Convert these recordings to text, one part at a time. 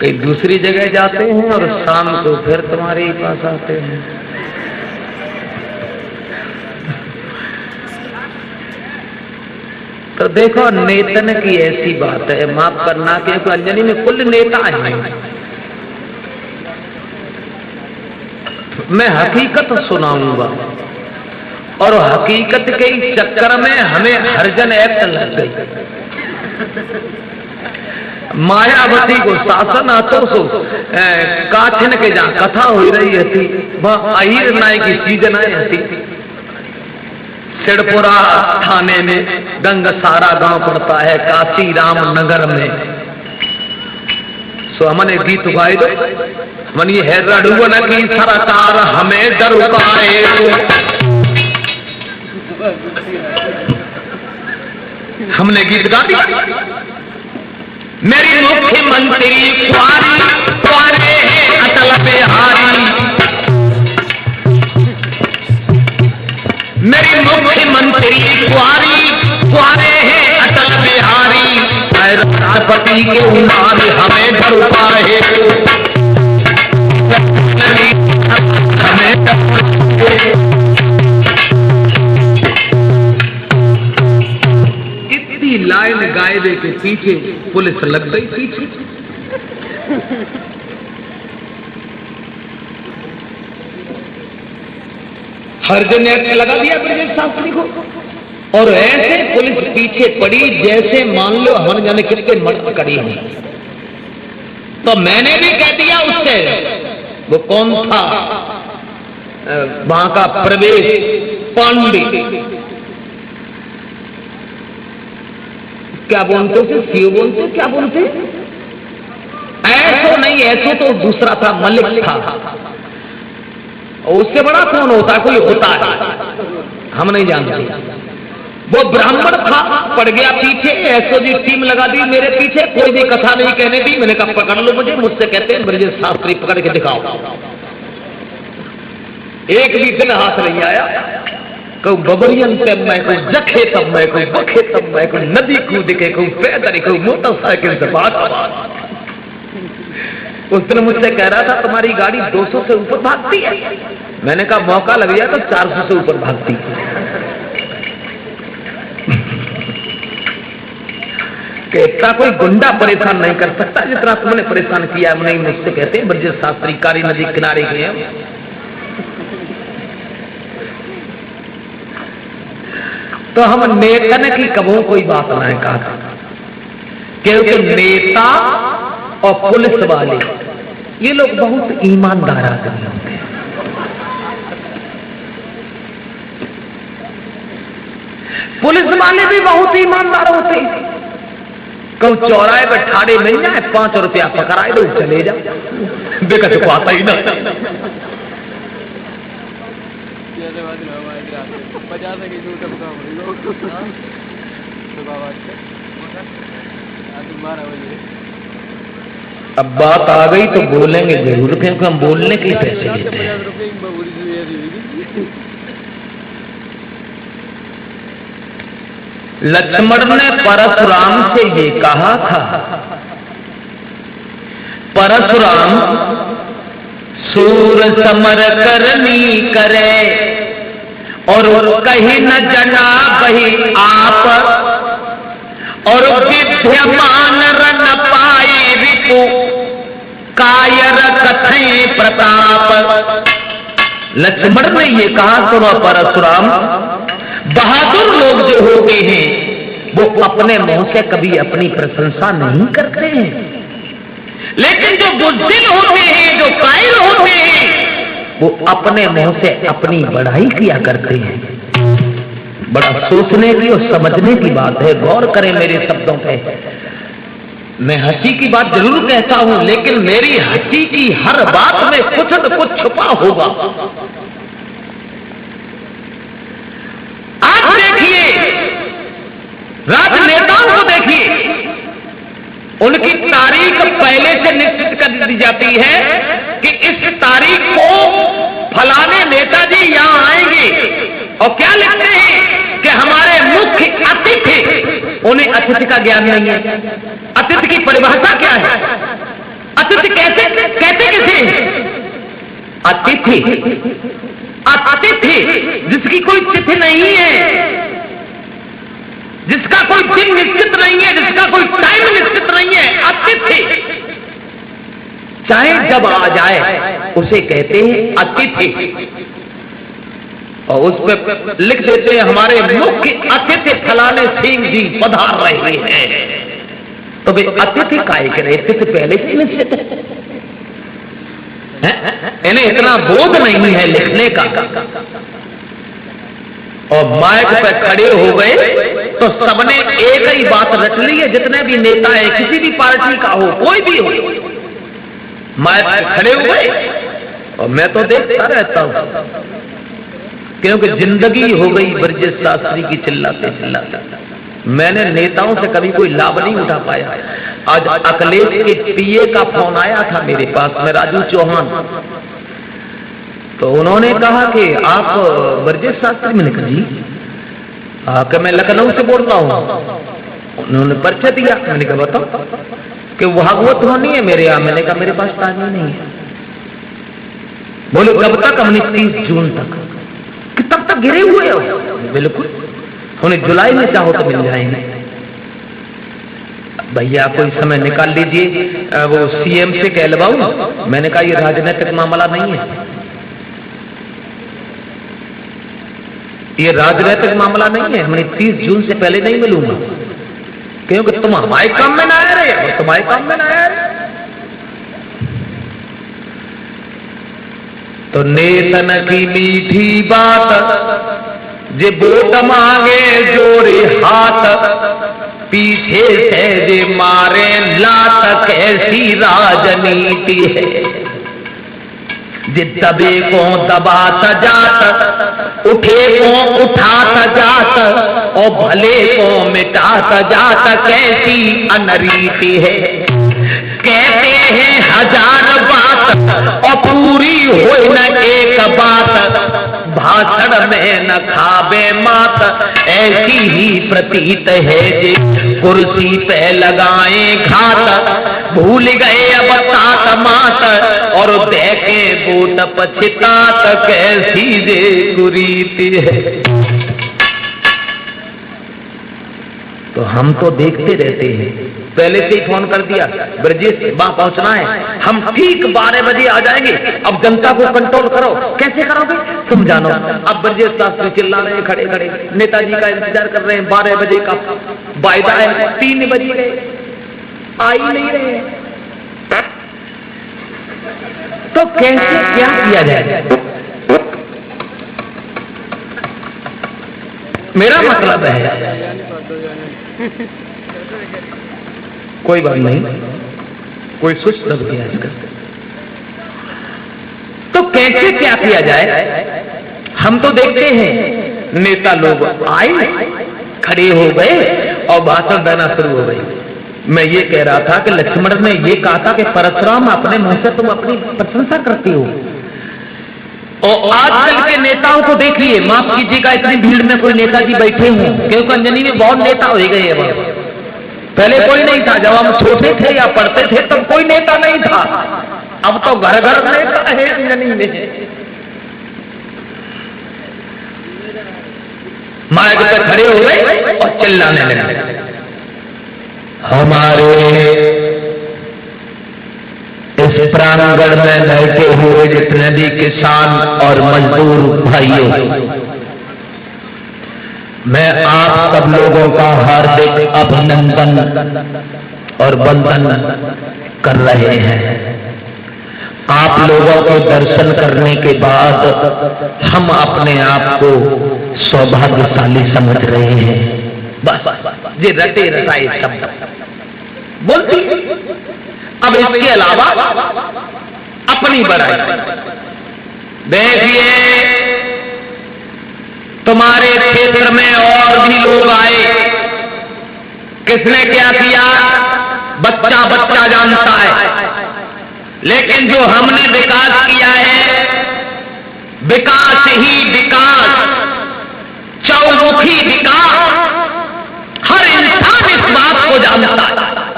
कहीं दूसरी जगह जाते हैं और शाम को फिर तुम्हारे ही पास आते हैं। तो देखो नेतन की ऐसी बात है, माफ करना कि अंजनी में कुल नेता है। मैं हकीकत सुनाऊंगा और हकीकत के चक्कर में हमें हरजन एक्ट लग गई। मायावती को शासन आतो सो काठिन के जहाँ कथा हो रही थी वह अहिर नाय की सीजन आई थी। सिड़पुरा थाने में गंगसारा गांव पड़ता है काशी राम नगर में। सो हमने गीत गाए दो मन ये है रड़ुवन की सरकार हमें डरुकाए। हमने गीत गा दिया। मेरी मुख्यमंत्री कुआरे हैं अटल बिहारी। मेरी मुख्यमंत्री कुआरे हैं अटल बिहारी। राष्ट्रपति के उमार हमें डरुका है। इतनी लाइन गायबे के पीछे पुलिस लग गई पीछे। हरजन एक्ट लगा दिया ब्रजेश शास्त्री को और ऐसे पुलिस पीछे पड़ी जैसे मान लो हम जाने कितने मर्द कड़ी हुई। तो मैंने भी कह दिया उससे, वो कौन था वहां का प्रवेश पांडे, क्या बोलते थे, सीओ बोलते क्या बोलते, ऐसो नहीं ऐसो तो दूसरा था मलिक था। उससे बड़ा कौन होता है, कोई होता है हम नहीं जानते। वो ब्राह्मण था पड़ गया पीछे। एसओजी टीम लगा दी मेरे पीछे, कोई भी कथा नहीं कहने दी। मैंने कहा पकड़ लो मुझे। मुझसे कहते हैं ब्रजेश शास्त्री पकड़ के दिखाओ। एक भी दिन हाथ नहीं आया। कोई बबरियन पे मैं, कोई जखे तब मैं, कोई बखे तब मैं, कोई नदी कूद के, कोई पैदल, कोई मोटरसाइकिल से बात। उस दिन मुझसे कह रहा था तुम्हारी गाड़ी 200 से ऊपर भागती है। मैंने कहा मौका लग जाए तो 400 से ऊपर भागती। कि इतना कोई गुंडा परेशान नहीं कर सकता जितना तुमने परेशान किया। नहीं, मुझसे कहते हैं ब्रजेश शास्त्री कारी नदी किनारे गए हैं। तो हम नेतन की कबो कोई बात नहीं कहा, क्योंकि नेता और पुलिस वाले ये लोग बहुत ईमानदार आदमी होते हैं। पुलिस वाले भी बहुत ईमानदार होते हैं। कहूँ चौराहे पर ठाड़े मिल जाए 5 रुपया पकड़ाए दो चले जा, बेकत को आता ही ना। अब बात आ गई तो बोलेंगे जरूर, क्योंकि हम बोलने के पैसे लेते हैं। लक्ष्मण ने परशुराम से ये कहा था, परशुराम सूर समर करनी करे और कहीं न जना बही आप, और विद्यमान रन पाई रिपु कायर कथई प्रताप। लक्ष्मण ने ये कहा सुनो परशुराम, बहादुर लोग जो होते हैं वो अपने मुंह से कभी अपनी प्रशंसा नहीं करते हैं, लेकिन जो बुज़दिल होते हैं, जो कायल होते हैं, वो अपने मुंह से अपनी बढ़ाई किया करते हैं। बड़ा सोचने की और समझने की बात है, गौर करें मेरे शब्दों पे। मैं हंसी की बात जरूर कहता हूं, लेकिन मेरी हंसी की हर बात में कुछ न कुछ छुपा होगा। आज देखिए राजनेताओं को देखिए, उनकी तारीख पहले से निश्चित कर दी जाती है कि इस तारीख को फलाने नेताजी यहां आएंगे, और क्या लिखते हैं कि हमारे मुख्य अतिथि, उन्हें अतिथि का ज्ञान नहीं है। अतिथि की परिभाषा क्या है? अतिथि कहते किसे? अतिथि, अतिथि जिसकी कोई तिथि नहीं है, जिसका कोई दिन निश्चित नहीं है, जिसका कोई टाइम निश्चित नहीं है, अतिथि चाहे जब आ जाए उसे कहते हैं अतिथि। और उस पर लिख देते हैं हमारे मुख्य अतिथि फलाने सिंह जी पधार रहे हैं। तो वे अतिथि काहे करे? तिथि पहले से निश्चित है, इन्हें इतना बोध नहीं है लिखने का। और माइक पे खड़े हो गए तो सबने एक ही बात रट ली है, जितने भी नेता है, किसी भी पार्टी का हो, कोई भी हो, माइक पे खड़े हो गए। और मैं तो देखता रहता हूं, क्योंकि जिंदगी हो गई ब्रजेश शास्त्री की चिल्लाते चिल्लाते। मैंने नेताओं से कभी कोई लाभ नहीं उठा पाया। आज अखिलेश के पीए का फोन आया था मेरे पास में, राजू चौहान, तो उन्होंने कहा कि आप ब्रजेश शास्त्री? मैंने कहा जी, कि मैं लखनऊ से बोल रहा हूं। उन्होंने परिचय दिया। मैंने कहा बताओ कि भागवत होनी है मेरे यहाँ। मैंने कहा मेरे पास टाइम नहीं है। बोले कब तक? हमने 30 जून तक। कि तब तक गिरे हुए हो? बिल्कुल, उन्हें जुलाई में चाहो तो मिल जाएंगे। भैया कोई समय निकाल लीजिए, वो सीएम से कहलवाऊं। मैंने कहा ये राजनीतिक मामला नहीं है, ये राजनीतिक मामला नहीं है। हमने 30 जून से पहले नहीं मिलूंगा, क्योंकि तुम हमारे काम में ना आ रहे हो, तुम्हारे काम में ना आ रहे। तो नेतन की मीठी बात जे वोट मांगे जोरे हाथ, पीछे से जे मारे लात, कैसी राजनीति है। जे दबे को दबात जात, उठे को उठात जात, और भले को मिटात जात, कैसी अनरीति है। कहते हैं 1000 बात और पूरी हो न एक बात, भाषण में न खाबे मात, ऐसी ही प्रतीत है जे कुर्सी पे लगाए घात, भूल गए अब तात मात, और देखे बूट पछतात, कैसी जे कुरीति है। तो हम तो देखते रहते हैं, पहले से ही फोन कर दिया ब्रजेश वहां पहुंचना है, हम ठीक 12 बजे आ जाएंगे। अब जनता को कंट्रोल करो। कैसे करोगे? तुम जानो। अब ब्रजेश शास्त्री चिल्ला रहे हैं खड़े खड़े, नेताजी का इंतजार कर रहे हैं, 12 बजे का वायदा है, 3 बजे गए, आ ही नहीं रहे। तो कैसे क्या किया जाए? मेरा मतलब है कोई बात नहीं, कोई स्विच दब गया इसका। तो कैसे क्या किया जाए? हम तो देखते हैं नेता लोग आए, खड़े हो गए और भाषण देना शुरू हो गई। मैं ये कह रहा था कि लक्ष्मण ने ये कहा था कि परशुराम अपने मुंह से तुम अपनी प्रशंसा करती हो, और आजकल के नेताओं को देखिए, माफ कीजिएगा इतनी भीड़ में कोई नेताजी बैठे हों, क्योंकि अंजनी में बहुत नेता हो गए हैं। पहले कोई नहीं था, जब हम छोटे थे या पढ़ते थे तब कोई नेता नहीं था। अब तो घर घर नेता है अंजनी में। माइक पे खड़े हो गए और चिल्लाने लगे, हमारे इस प्रांगण में बैठे हुए जितने भी किसान और मजदूर भाइयों, मैं आप सब लोगों का हार्दिक अभिनंदन और वंदन कर रहे हैं। आप लोगों को दर्शन करने के बाद हम अपने आप को सौभाग्यशाली समझ रहे हैं। बस ये रटे रटाए शब्द बोलती। अब इसके अलावा अपनी बड़ाई देखिए, तुम्हारे क्षेत्र में और भी लोग आए, किसने क्या किया बच्चा बच्चा जानता है, लेकिन जो हमने विकास किया है, विकास ही विकास, चौमुखी विकास, हर इंसान इस बात को जानता है।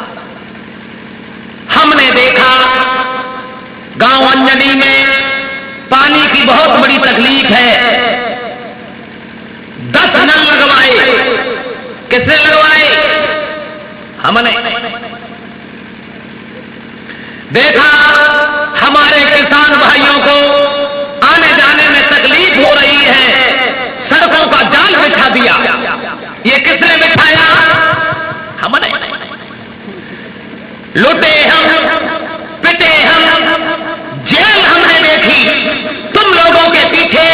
हमने देखा बहुत बड़ी तकलीफ है। 10 नल लगवाए, किसने लगवाए? हमने। देखा हमारे किसान भाइयों को आने जाने में तकलीफ हो रही है, सड़कों का जाल बिछा दिया। ये किसने बिछाया? हमने। लूटे हम, पिटे हम, जेल हमने देखी, तुम लोगों के पीछे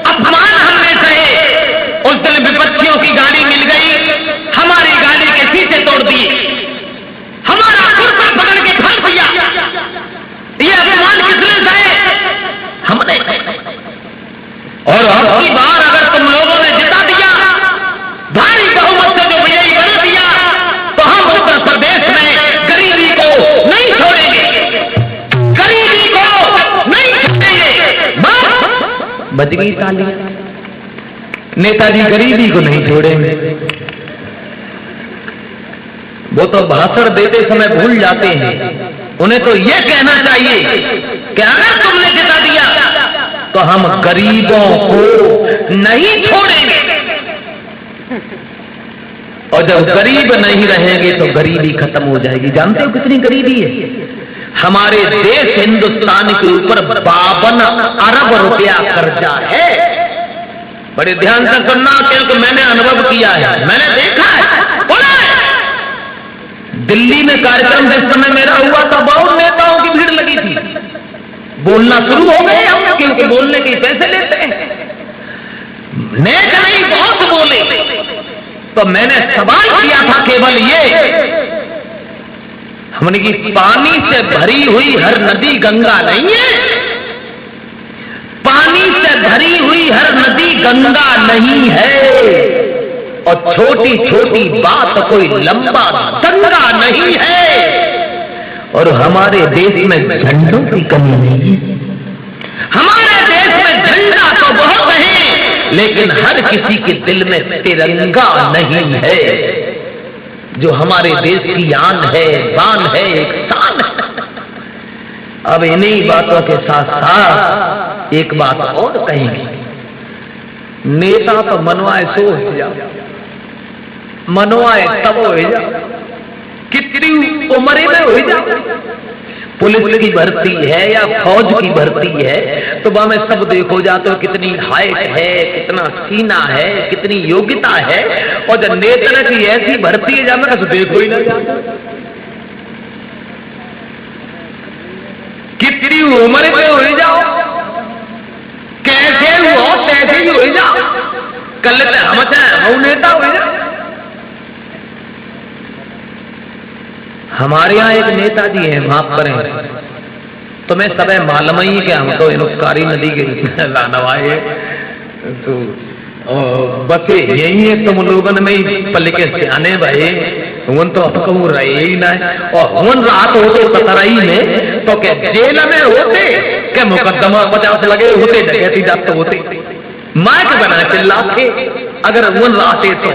अपमान हमने सहे। उस दिन विपक्षियों की गाड़ी मिल गई, हमारी गाड़ी के शीशे तोड़ दिए, हमारा कुर्ता पकड़ के फंस दिया। ये अपमान किसने सहे? हमने। और अब की बार अगर तुम लोगों ने जिता दिया, भारी बहुमत से जो विजयी बना दिया, तो हम उत्तर प्रदेश में गरीबी को नहीं छोड़ेंगे, गरीबी को नहीं छोड़ेंगे। बच गई ताली। नेताजी गरीबी को नहीं छोड़ेंगे। वो तो भाषण देते समय भूल जाते हैं। उन्हें तो यह कहना चाहिए कि अगर तुमने जिता दिया तो हम गरीबों को नहीं छोड़ेंगे। और जब गरीब नहीं रहेंगे तो गरीबी खत्म हो जाएगी। जानते हो कितनी गरीबी है? हमारे देश हिंदुस्तान के ऊपर 52 अरब रुपया कर्जा है। बड़े ध्यान से सुनना, क्योंकि मैंने अनुभव किया है, मैंने देखा है। बोला दिल्ली में कार्यक्रम जिस समय मेरा हुआ तो बहुत नेताओं की भीड़ लगी थी। बोलना शुरू हो गए हम, क्योंकि बोलने के पैसे लेते हैं। नेक नहीं, बहुत बोले। तो मैंने सवाल किया था केवल ये, हमने की पानी से भरी हुई हर नदी गंगा नहीं है। पानी से भरी हुई हर नदी गंगा नहीं है। और छोटी छोटी बात कोई लंबा दंगा नहीं है। और हमारे देश में झंडों की कमी नहीं है। हमारे देश में झंडा तो बहुत है, लेकिन हर किसी के दिल में तिरंगा नहीं है, जो हमारे देश की आन है, शान है, एक शान है। अब इन्हीं बातों के साथ साथ एक बात और कहेंगे। नेता तो मनवाए सो हो जाओ, मनवाए तब हो जाओ, कितनी उम्र में हो जाओ। पुलिस की भर्ती है या फौज की भर्ती है तो वहां में सब देखो जाते हो, कितनी हाइट है, कितना सीना है, कितनी योग्यता है। और जब नेता की ऐसी भर्ती है जाना तो देखो ही ना जाता, कितनी उम्र पे हो जाओ, कैसे हो तैसे ही हो जाओ, कल हम चाहे वो नेता हो जाओ। हमारे यहाँ एक नेताजी है, माफ करें तुम्हें सब मालूम ही कि हम तो कारी नदी के नवाए तो बस यही है, तुम लोगन में ही पल के सियाने भाई हुन तो अब कहूँ रहे ही ना। और हुन रात होते कतराई में तो क्या जेल में होते क्या मुकदमा 50 लगे होते, जगह थी जाते होते माइक बना के लाते अगर हुन राते तो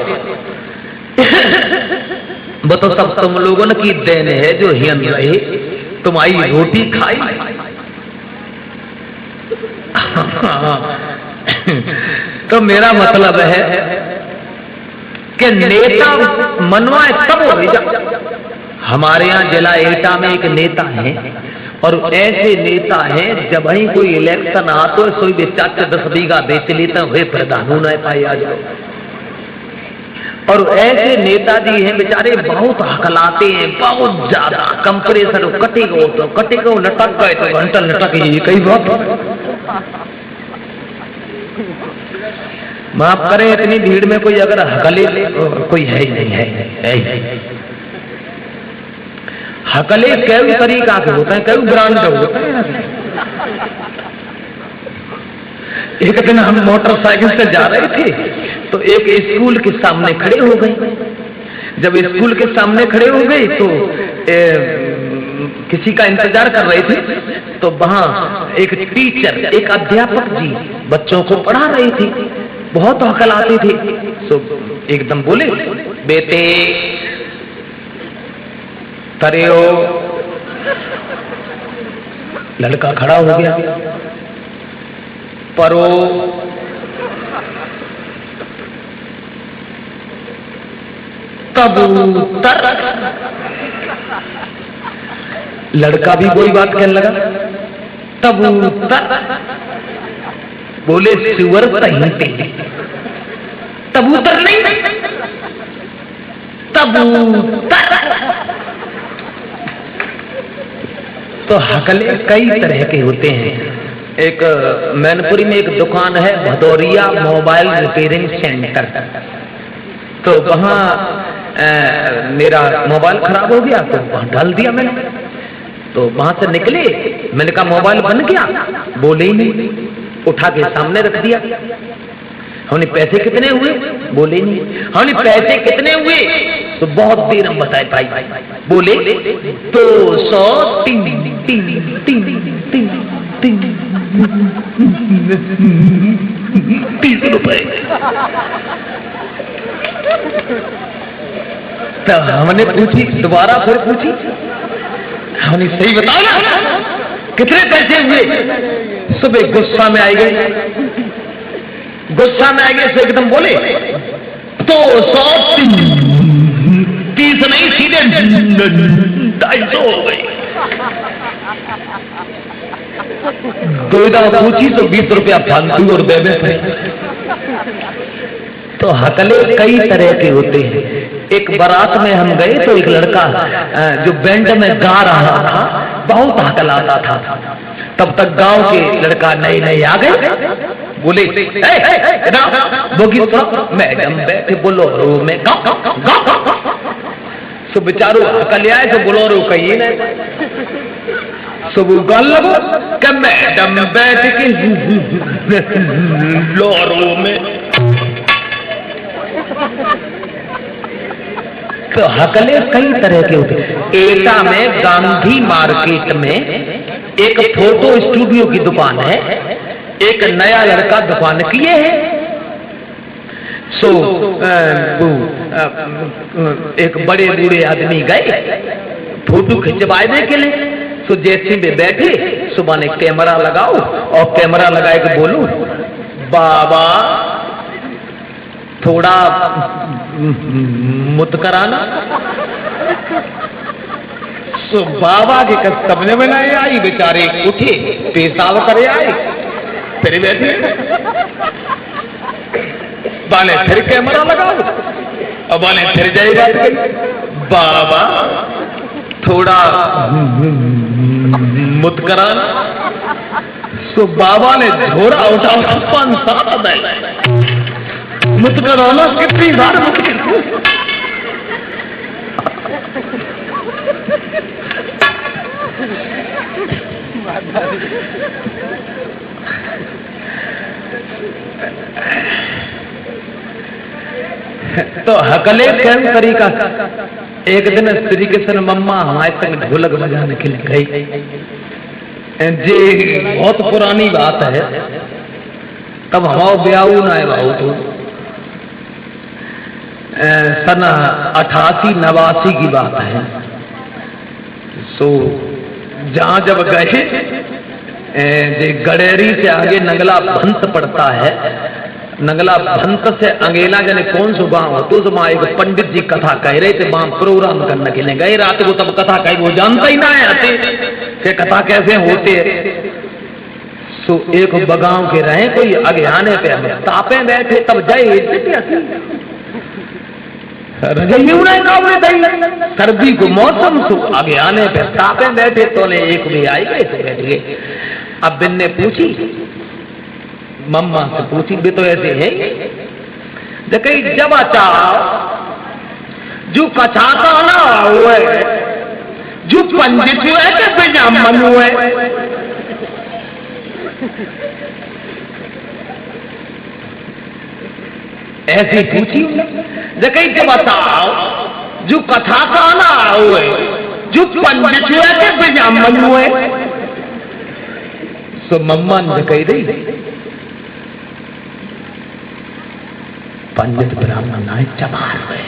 वो तो सब तुम लोगों की देन है जो हियन रहे, तुम्हारी रोटी खाई। तो मेरा मतलब है कि नेता मनवाए तब हो जाए। हमारे यहाँ जिला एटा में एक नेता है और ऐसे नेता हैं जब ही कोई इलेक्शन आते हो सोई बेचाचे 10 बीघा बेच लेते हुए प्रधान न पाए आ जाओ। और ऐसे नेताजी हैं बेचारे बहुत हकलाते हैं, बहुत ज्यादा कंप्रेसर कटेगा तो कटेगा, लटक गए तो घंटा लटक ये कई बात। माफ करें इतनी भीड़ में कोई अगर हकले कोई है ही नहीं है। हकले कई तरीका के होते हैं, कई ब्रांड के होते हैं। एक दिन हम मोटरसाइकिल से जा रहे थे तो एक स्कूल के सामने खड़े हो गए। जब स्कूल के सामने खड़े हो गए तो किसी का इंतजार कर रहे थे, तो वहां एक टीचर, एक अध्यापक जी बच्चों को पढ़ा रही थी, बहुत हकलाते थे। तो एकदम बोले, बेटे तरे हो। लड़का खड़ा हो गया, परो कबूतर। लड़का भी वही बात कहने लगा, कबूतर। बोले सुअर तहीते, कबूतर नहीं, कबूतर। तो हकले कई तरह के होते हैं। एक मैनपुरी में एक दुकान है, भदौरिया मोबाइल रिपेयरिंग सेंटर। तो वहां मेरा मोबाइल खराब हो गया, तो वहां डाल दिया मैंने। तो वहां से निकले, मैंने कहा मोबाइल बन गया, बोले ही नहीं। उठा के सामने रख दिया। हमने पैसे कितने हुए, बोले नहीं। हमने पैसे कितने हुए, तो बहुत देर हम बताए भाई, बोले 200 30 रुपए। तो हमने पूछी, दोबारा फिर पूछी, हमने सही बताओ ना कितने पैसे हुए। सुबह गुस्सा में आ गए, गुस्सा में आ गए से एकदम बोले 230 नहीं, सीधे 250 हो गई। दुविधा पूछी तो 20 रुपया फालतू और दे देते। तो हकले कई तरह के होते हैं। एक बारात में हम गए तो एक लड़का जो बैंड में गा रहा था, बहुत हकलाता था। तब तक गांव के लड़का नए नए आ गए, बोले मैडम बैठे बोलोरो में गाओ। सो बेचारो हकल आए तो बोलोरो कहिए ना, सब गाल लगो कि मैडम बैठ के लोरो में। तो हकले कई तरह के होते। एटा में गांधी मार्केट में एक फोटो स्टूडियो की दुकान है, एक नया लड़का दुकान किए है। सो एक बड़े बूढ़े आदमी गए फोटो खिंचवाने के लिए। तो जैसे भी बैठे, सुबह ने कैमरा लगाओ और कैमरा लगाए के बोलूं, बाबा थोड़ा मुत कराना। सो बाबा के सबने बनाए आई, बेचारे उठे, पेशाब करे आए, फिर बैठे बाले फिर कैमरा लगाओ और बाले फिर जाए बात करी, बाबा थोड़ा मुत कराना। सो बाबा ने झोरा उठा 5-7 दे मुत कराना। कितनी बार मुत तो हकले कैम तरीका। एक दिन श्री कृष्ण मम्मा हमारे संग ढोलक बजाने के लिए गई। जी बहुत पुरानी बात है, तब हमारा ब्याह ना है भाऊ, तो सन 88-89 की बात है। सो जहां जब गए, गडेरी से आगे नगला भंत पड़ता है। नगला भंत से अंगेला जाने कौन सो गांव हो, तो वहां एक पंडित जी कथा कह रहे थे, वहां प्रोग्राम करने के लिए गए। रात को तब कथा कही, वो जानता ही ना है कि कथा कैसे होते है। सो एक बगाव के रहे कोई आगे आने पे हम तापे बैठे, तब जाए सर्दी को मौसम सो आगे आने पे तापे बैठे, तो एक भी आई गए तो बैठ गए। अब बिन ने पूछी, मम्मा से पूछी, भी तो ऐसे है जब चाओ जो कछाता ना हुए, जो पंडित हुए के बेजामन हुए। ऐसी पूछी, जब बताओ जो कथा का ना हुए, जो पंडित हुए के बेजामन हुए। सो मम्मा ने कही रही, पंडित ब्राह्मण नाय चमार हुए।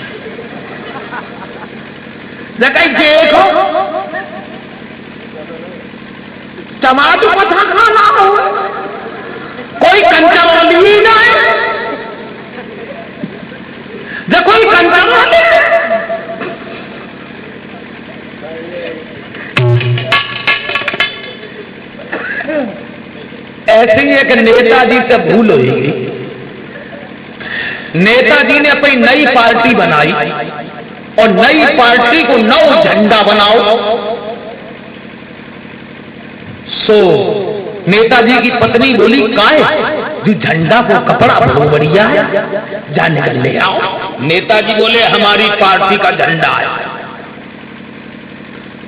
देखो टमाटो कथा खाना हो, कोई कंचरौली ही ना है, जो कोई कंचरौली है। ऐसे ही एक नेताजी से भूल हुई। नेताजी ने अपनी नई पार्टी बनाई और नई पार्टी को नौ झंडा बनाओ। सो नेताजी की पत्नी बोली, काहे जो झंडा को कपड़ा बहुत बढ़िया है, जाने कर ले आओ। नेताजी बोले, हमारी पार्टी का झंडा है,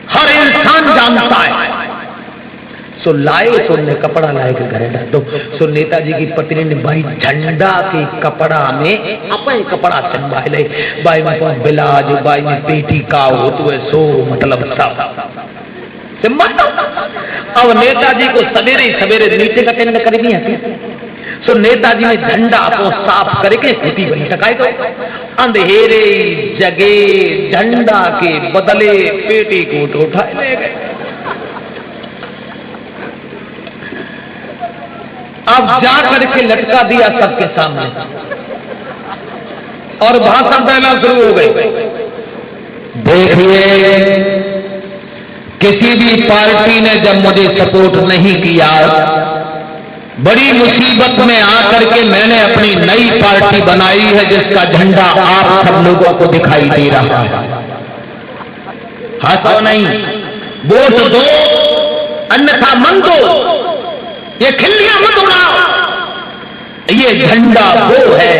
हर इंसान जानता है। सो लाए, तो उन्हें कपड़ा लाए के घर डाल दो। सो नेताजी की पत्नी ने भाई झंडा के कपड़ा में अपने कपड़ा चंबा ले, भाई में बिलाज, भाई में पेटी का हो तो सो मतलब सब। अब नेताजी को सवेरे सवेरे नीचे का तेल करनी है। सो नेताजी ने झंडा को साफ करके स्थिति बनी सकाए तो अंधेरे जगह झंडा के बदले पेटी को उठाए ले गए। अब जा करके लटका दिया सबके सामने और भाषण देना शुरू हो गई। देखिए, किसी भी पार्टी ने जब मुझे सपोर्ट नहीं किया, बड़ी मुसीबत में आकर के मैंने अपनी नई पार्टी बनाई है जिसका झंडा आप सब लोगों को दिखाई दे रहा है। हंसो नहीं, वोट दो अन्यथा मन दो, ये खिल्लियां मत उड़ाओ। ये झंडा वो है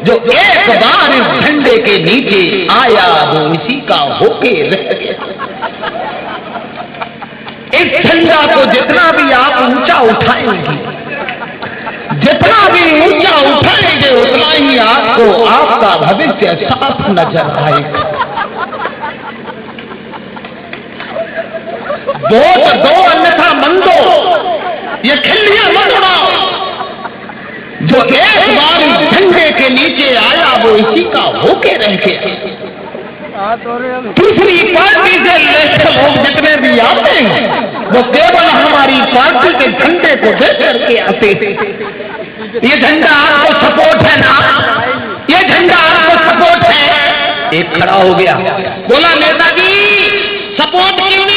जो एक बार इस झंडे के नीचे आया वो इसी का होके रह गया। इस झंडा को जितना भी आप ऊंचा उठाएंगे, जितना भी ऊंचा उठाएंगे, उतना ही आपको आपका भविष्य साफ नजर आएगा। वोट दो अन्यथा मन दो, ये खिल्लियां मत उड़ाओ। जो एक बार इस झंडे के नीचे आया वो इसी का होके रह गया। दूसरी पार्टी से लोग जितने भी आते हैं वो केवल हमारी पार्टी के झंडे को देख करके आते हैं। ये झंडा आपको सपोर्ट है ना, ये झंडा आपको सपोर्ट है। एक खड़ा हो गया, बोला नेताजी सपोर्ट क्यों